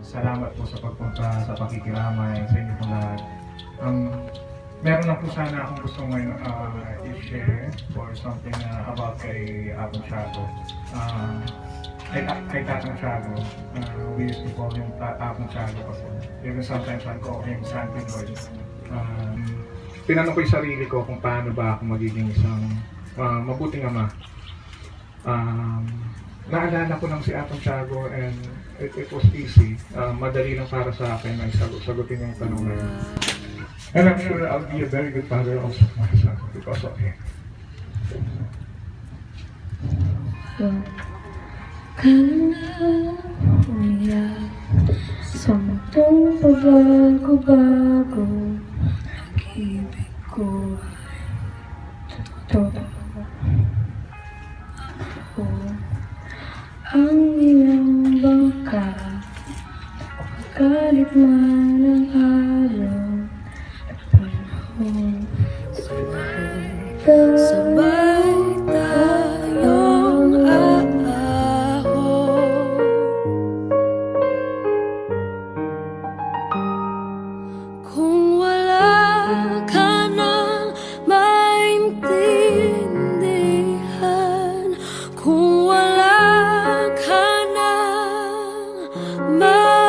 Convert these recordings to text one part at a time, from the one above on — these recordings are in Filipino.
salamat po sa pagpunta, sa pakikiramay, sa inyo po lahat. Meron lang po sana akong gusto ngayon i-share or something about kay Atong Tiago. Kay Tatang Tiago. We used to call him Atong Tiago kasi. Even sometimes I call him Santo Lord. Tinanong ko yung sarili ko kung paano ba ako magiging isang mabuting ama. Naalala ko lang si Atong Tiago and it was easy. Madali lang para sa akin na sagutin yung tanong na yun. And I'm sure I'll be a very good father also to my son because of him. Huwag ka na umiyak sa mundong pabago-bago. Pag-ibig ko ay totoo. Ako ang iyong bangka, kahit man ang araw at panahon. Sabay tayong aahon. Kung wala ka nang maintindihan, kung wala ka nang makapitan,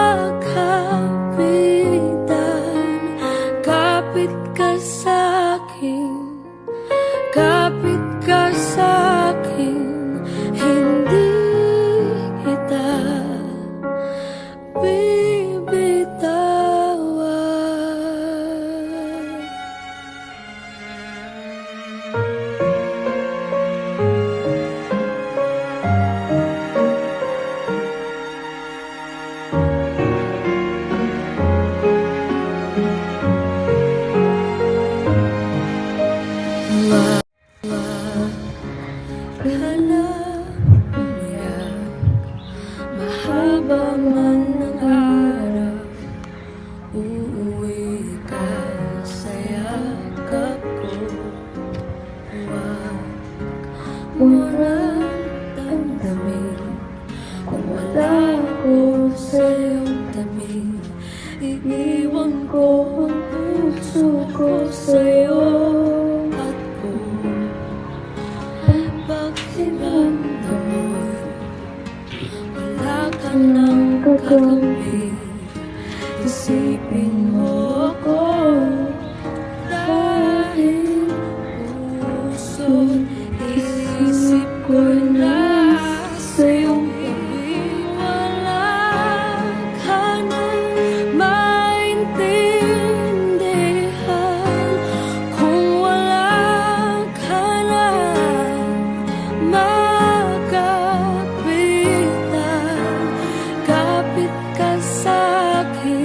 kapit ka sa'kin, kapit ka sa'kin, hindi kita bibitawan. Ka na umiyak, mahaba man ang araw, uuwi ka sa yakap ko. Huwag mo nang damdamin kung wala ako sa iyong tabi. Iiwan ko ang puso ko sa'yo at kung pakiramdam mo'y wala ka nang kakampi, isipin mo ako dahil puso't isip ko'y nasa iyong ibig. Wala ka nang maintindihan, kung wala ka nang makapitan, kapit ka sa'kin,